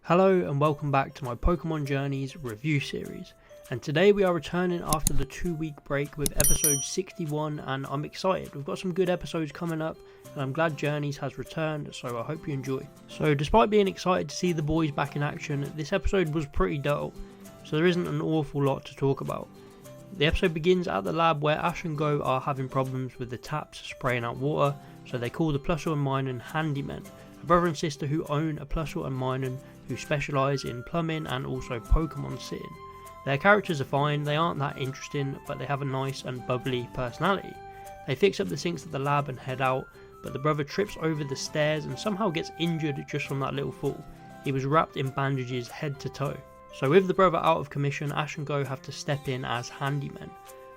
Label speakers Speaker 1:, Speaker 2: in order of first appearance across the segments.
Speaker 1: Hello and welcome back to my Pokemon Journeys review series, and today we are returning after the 2-week break with episode 61, and I'm excited. We've got some good episodes coming up and I'm glad Journeys has returned, so I hope you enjoy. So despite being excited to see the boys back in action, this episode was pretty dull, so there isn't an awful lot to talk about. The episode begins at the lab where Ash and Go are having problems with the taps spraying out water, so they call the Plusle and Minun Handymen, a brother and sister who own a Plusle and Minun who specialise in plumbing and also Pokemon sitting. Their characters are fine, they aren't that interesting, but they have a nice and bubbly personality. They fix up the sinks at the lab and head out, but the brother trips over the stairs and somehow gets injured just from that little fall. He was wrapped in bandages head to toe. So with the brother out of commission, Ash and Go have to step in as handymen.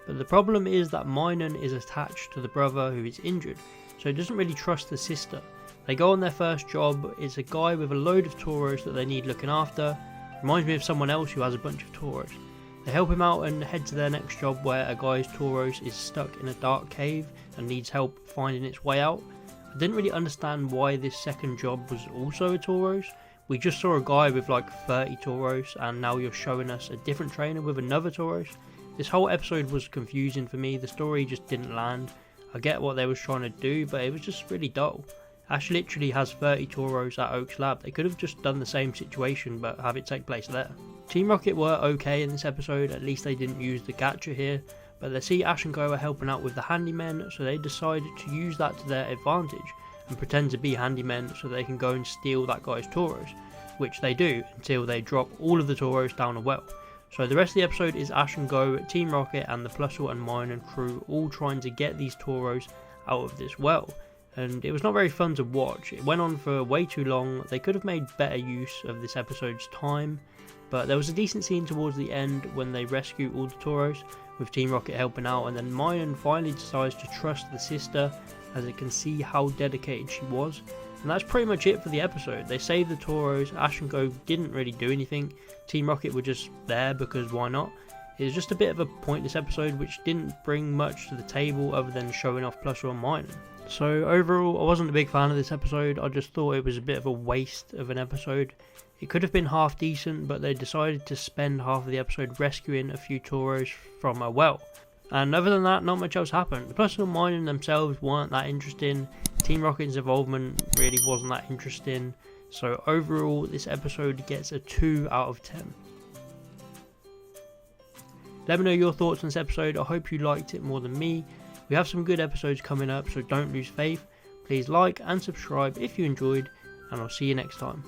Speaker 1: But the problem is that Minun is attached to the brother who is injured, so he doesn't really trust the sister. They go on their first job. It's a guy with a load of Tauros that they need looking after. Reminds me of someone else who has a bunch of Tauros. They help him out and head to their next job where a guy's Tauros is stuck in a dark cave and needs help finding its way out. I didn't really understand why this second job was also a Tauros. We just saw a guy with like 30 Tauros and now you're showing us a different trainer with another Tauros. This whole episode was confusing for me. The story just didn't land. I get what they was trying to do, but it was just really dull. Ash literally has 30 Tauros at Oak's lab. They could have just done the same situation but have it take place there. Team Rocket were okay in this episode, at least they didn't use the gacha here, but they see Ash and Go are helping out with the handymen, so they decided to use that to their advantage and pretend to be handymen so they can go and steal that guy's Tauros, which they do until they drop all of the Tauros down a well. So the rest of the episode is Ash and Go, Team Rocket and the Plusle and Minun crew all trying to get these Tauros out of this well. And it was not very fun to watch. It went on for way too long. They could have made better use of this episode's time, but there was a decent scene towards the end when they rescue all the Tauros with Team Rocket helping out, and then Minun finally decides to trust the sister as it can see how dedicated she was. And that's pretty much it for the episode. They saved the Tauros. Ash and Go didn't really do anything. Team Rocket were just there because why not? It was just a bit of a pointless episode which didn't bring much to the table other than showing off Plusle and Minun. So overall, I wasn't a big fan of this episode. I just thought it was a bit of a waste of an episode. It could have been half decent, but they decided to spend half of the episode rescuing a few Tauros from a well. And other than that, not much else happened. The Plusle and Minun themselves weren't that interesting. Team Rocket's involvement really wasn't that interesting. So overall, this episode gets a 2 out of 10. Let me know your thoughts on this episode. I hope you liked it more than me. We have some good episodes coming up, so don't lose faith. Please like and subscribe if you enjoyed, and I'll see you next time.